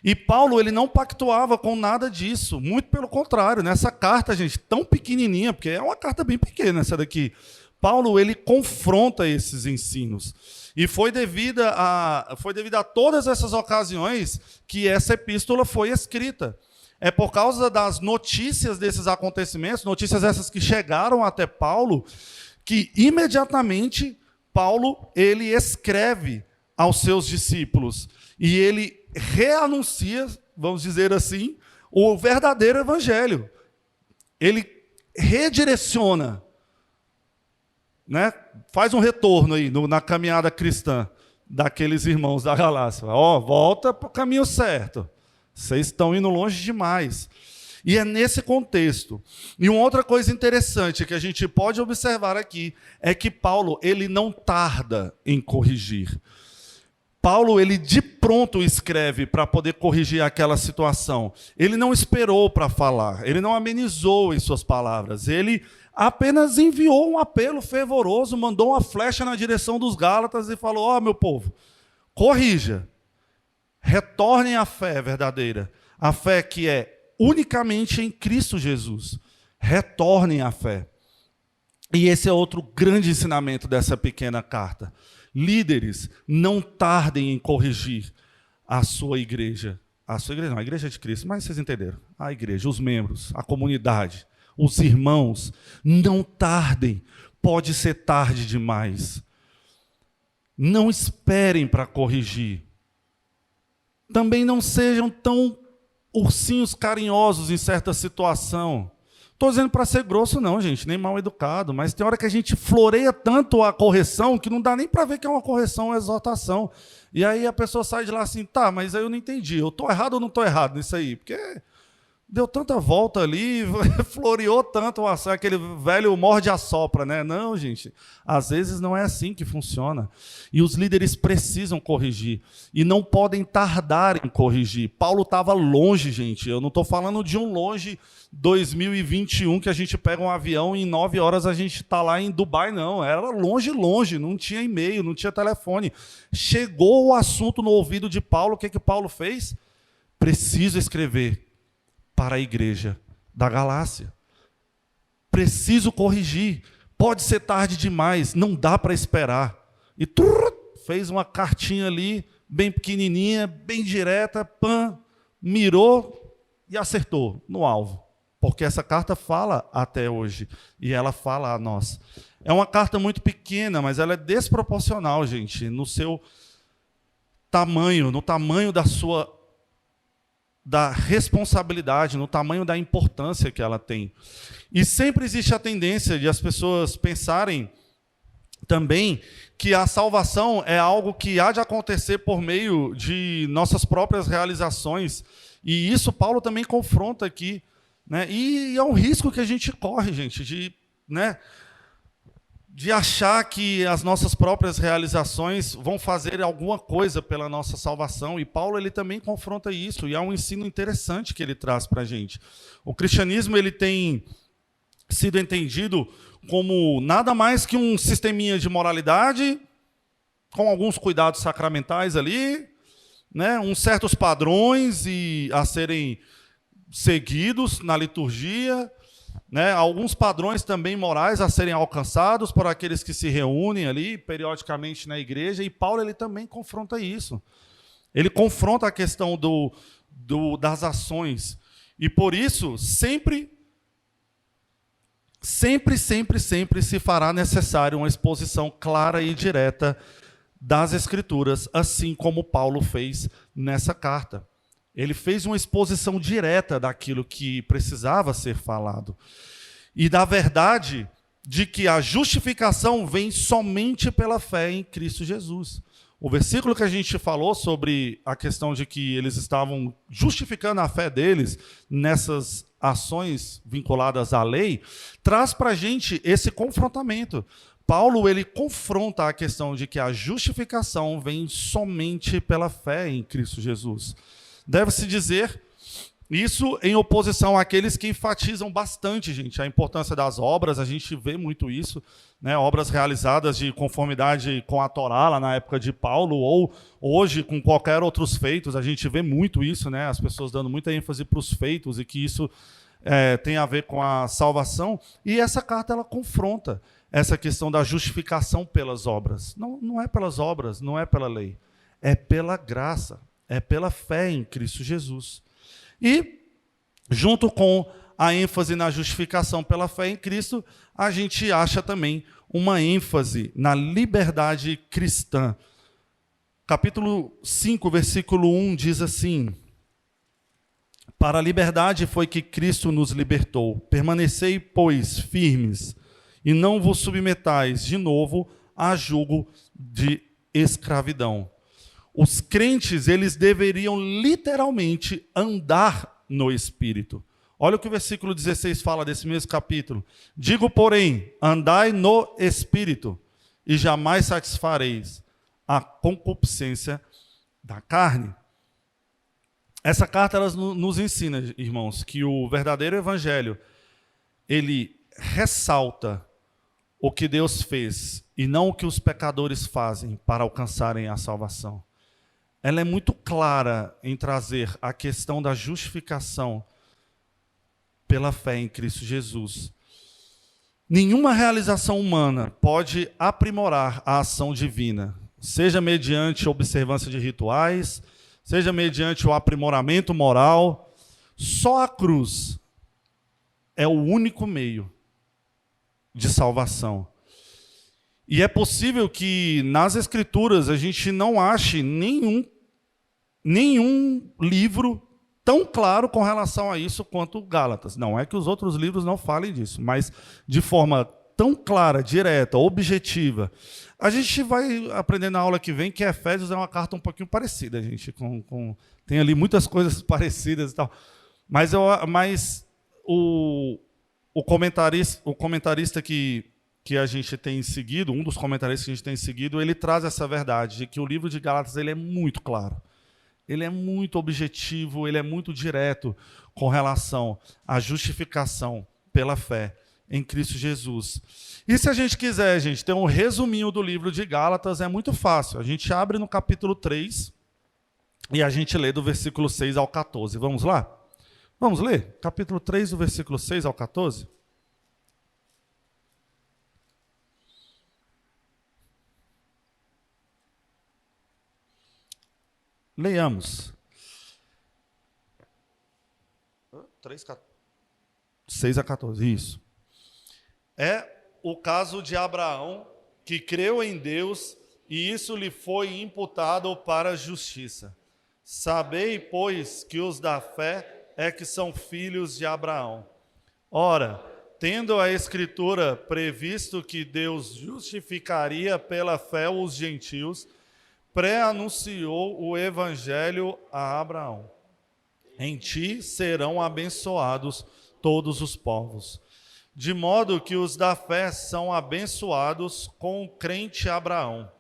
E Paulo, ele não pactuava com nada disso, muito pelo contrário. Nessa carta, gente, tão pequenininha, porque é uma carta bem pequena essa daqui, Paulo, ele confronta esses ensinos. E foi devido a todas essas ocasiões que essa epístola foi escrita. É por causa das notícias desses acontecimentos, notícias essas que chegaram até Paulo, que imediatamente Paulo, ele escreve aos seus discípulos. E ele reanuncia, vamos dizer assim, o verdadeiro evangelho. Ele redireciona, né? Faz um retorno aí na caminhada cristã daqueles irmãos da Galácia. Volta para o caminho certo. Vocês estão indo longe demais. E é nesse contexto. E uma outra coisa interessante que a gente pode observar aqui é que Paulo, ele não tarda em corrigir. Paulo, ele de pronto escreve para poder corrigir aquela situação. Ele não esperou para falar, ele não amenizou em suas palavras, ele apenas enviou um apelo fervoroso, mandou uma flecha na direção dos Gálatas e falou: meu povo, corrija, retornem à fé verdadeira, a fé que é unicamente em Cristo Jesus. Retornem à fé. E esse é outro grande ensinamento dessa pequena carta. Líderes, não tardem em corrigir a sua igreja. A sua igreja não, a igreja é de Cristo, mas vocês entenderam. A igreja, os membros, a comunidade, os irmãos, não tardem. Pode ser tarde demais. Não esperem para corrigir. Também não sejam tão ursinhos carinhosos em certa situação. Estou dizendo para ser grosso não, gente, nem mal educado, mas tem hora que a gente floreia tanto a correção que não dá nem para ver que é uma correção, uma exortação. E aí a pessoa sai de lá assim, tá, mas aí eu não entendi, eu estou errado ou não estou errado nisso aí? Porque deu tanta volta ali, floreou tanto, aquele velho morde-a-sopra, né? Não, gente, às vezes não é assim que funciona. E os líderes precisam corrigir, e não podem tardar em corrigir. Paulo estava longe, gente, eu não estou falando de um longe 2021, que a gente pega um avião e em 9 horas a gente está lá em Dubai, não. Era longe, longe, não tinha e-mail, não tinha telefone. Chegou o assunto no ouvido de Paulo, o que Paulo fez? Preciso escrever para a igreja da Galácia. Preciso corrigir. Pode ser tarde demais, não dá para esperar. E fez uma cartinha ali, bem pequenininha, bem direta, mirou e acertou no alvo. Porque essa carta fala até hoje, e ela fala a nós. É uma carta muito pequena, mas ela é desproporcional, gente, no seu tamanho, no tamanho da responsabilidade, no tamanho da importância que ela tem. E sempre existe a tendência de as pessoas pensarem também que a salvação é algo que há de acontecer por meio de nossas próprias realizações. E isso Paulo também confronta aqui. Né? E é um risco que a gente corre, gente, de achar que as nossas próprias realizações vão fazer alguma coisa pela nossa salvação. E Paulo, ele também confronta isso, e há um ensino interessante que ele traz para a gente. O cristianismo, ele tem sido entendido como nada mais que um sisteminha de moralidade, com alguns cuidados sacramentais ali, né? Uns certos padrões a serem seguidos na liturgia, né? Alguns padrões também morais a serem alcançados por aqueles que se reúnem ali periodicamente na igreja, e Paulo, ele também confronta isso. Ele confronta a questão das ações, e por isso sempre se fará necessário uma exposição clara e direta das Escrituras, assim como Paulo fez nessa carta. Ele fez uma exposição direta daquilo que precisava ser falado. E da verdade de que a justificação vem somente pela fé em Cristo Jesus. O versículo que a gente falou sobre a questão de que eles estavam justificando a fé deles nessas ações vinculadas à lei, traz para a gente esse confrontamento. Paulo, ele confronta a questão de que a justificação vem somente pela fé em Cristo Jesus. Deve-se dizer Isso em oposição àqueles que enfatizam bastante, gente, a importância das obras. A gente vê muito isso, né? Obras realizadas de conformidade com a Torá, lá na época de Paulo, ou hoje com qualquer outros feitos. A gente vê muito isso, né? As pessoas dando muita ênfase para os feitos e que isso tem a ver com a salvação. E essa carta ela confronta essa questão da justificação pelas obras. Não é pelas obras, não é pela lei. É pela graça, é pela fé em Cristo Jesus. E, junto com a ênfase na justificação pela fé em Cristo, a gente acha também uma ênfase na liberdade cristã. Capítulo 5, versículo 1 diz assim: para a liberdade foi que Cristo nos libertou. Permanecei, pois, firmes, e não vos submetais de novo a jugo de escravidão. Os crentes, eles deveriam literalmente andar no Espírito. Olha o que o versículo 16 fala desse mesmo capítulo. Digo, porém, andai no Espírito, e jamais satisfareis a concupiscência da carne. Essa carta ela nos ensina, irmãos, que o verdadeiro evangelho, ele ressalta o que Deus fez e não o que os pecadores fazem para alcançarem a salvação. Ela é muito clara em trazer a questão da justificação pela fé em Cristo Jesus. Nenhuma realização humana pode aprimorar a ação divina, seja mediante observância de rituais, seja mediante o aprimoramento moral. Só a cruz é o único meio de salvação. E é possível que nas Escrituras a gente não ache nenhum livro tão claro com relação a isso quanto Gálatas. Não é que os outros livros não falem disso, mas de forma tão clara, direta, objetiva. A gente vai aprender na aula que vem que Efésios é uma carta um pouquinho parecida, gente, tem ali muitas coisas parecidas e tal. Mas o comentarista que a gente tem seguido, um dos comentaristas que a gente tem seguido, ele traz essa verdade de que o livro de Gálatas ele é muito claro. Ele é muito objetivo, ele é muito direto com relação à justificação pela fé em Cristo Jesus. E se a gente quiser, gente, ter um resuminho do livro de Gálatas, é muito fácil. A gente abre no capítulo 3 e a gente lê do versículo 6 ao 14. Vamos lá? Vamos ler? Capítulo 3, do versículo 6 ao 14. Leiamos. 6 a 14, isso. É o caso de Abraão, que creu em Deus, e isso lhe foi imputado para a justiça. Sabei, pois, que os da fé é que são filhos de Abraão. Ora, tendo a Escritura previsto que Deus justificaria pela fé os gentios, pré-anunciou o evangelho a Abraão. Em ti serão abençoados todos os povos. De modo que os da fé são abençoados com o crente Abraão.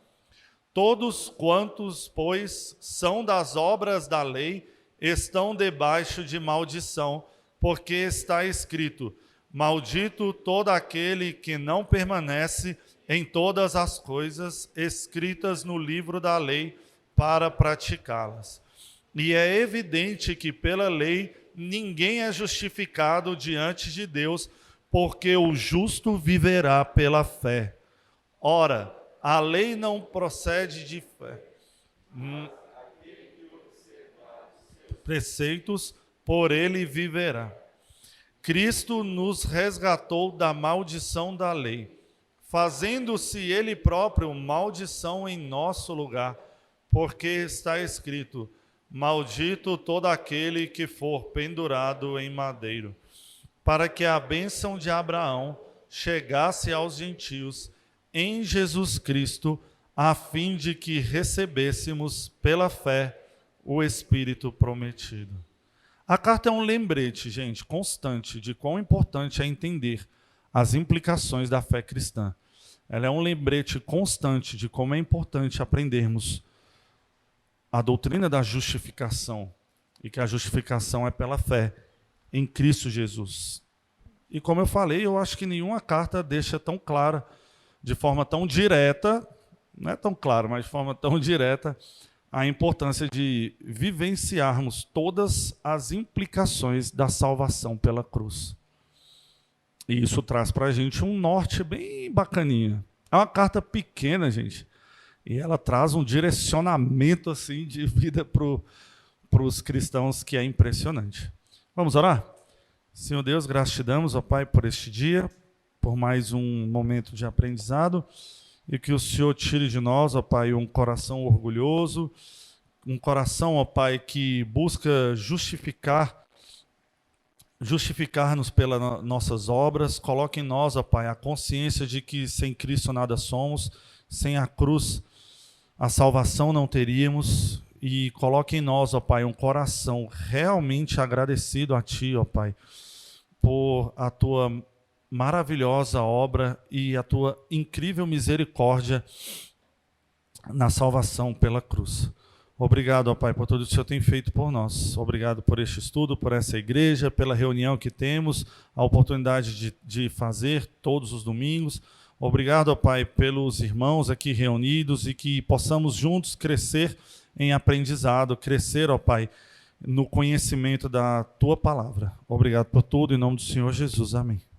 Todos quantos, pois, são das obras da lei, estão debaixo de maldição, porque está escrito: maldito todo aquele que não permanece em todas as coisas escritas no livro da lei para praticá-las. E é evidente que pela lei ninguém é justificado diante de Deus, porque o justo viverá pela fé. Ora, a lei não procede de fé. Preceitos, por ele viverá. Cristo nos resgatou da maldição da lei, fazendo-se ele próprio maldição em nosso lugar, porque está escrito: maldito todo aquele que for pendurado em madeiro, para que a bênção de Abraão chegasse aos gentios em Jesus Cristo, a fim de que recebêssemos pela fé o Espírito prometido. A carta é um lembrete, gente, constante de quão importante é entender as implicações da fé cristã. Ela é um lembrete constante de como é importante aprendermos a doutrina da justificação e que a justificação é pela fé em Cristo Jesus. E como eu falei, eu acho que nenhuma carta deixa tão clara, de forma tão direta, não é tão clara, mas de forma tão direta, a importância de vivenciarmos todas as implicações da salvação pela cruz. E isso traz para a gente um norte bem bacaninha. É uma carta pequena, gente, e ela traz um direcionamento assim de vida para os cristãos que é impressionante. Vamos orar? Senhor Deus, graças te damos, ó Pai, por este dia, por mais um momento de aprendizado, e que o Senhor tire de nós, ó Pai, um coração orgulhoso, um coração, ó Pai, que busca justificar-nos pelas nossas obras. Coloque em nós, ó Pai, a consciência de que sem Cristo nada somos, sem a cruz a salvação não teríamos, e coloque em nós, ó Pai, um coração realmente agradecido a Ti, ó Pai, por a Tua maravilhosa obra e a Tua incrível misericórdia na salvação pela cruz. Obrigado, ó Pai, por tudo que o Senhor tem feito por nós. Obrigado por este estudo, por essa igreja, pela reunião que temos, a oportunidade de fazer todos os domingos. Obrigado, ó Pai, pelos irmãos aqui reunidos e que possamos juntos crescer em aprendizado, crescer, ó Pai, no conhecimento da Tua palavra. Obrigado por tudo, em nome do Senhor Jesus. Amém.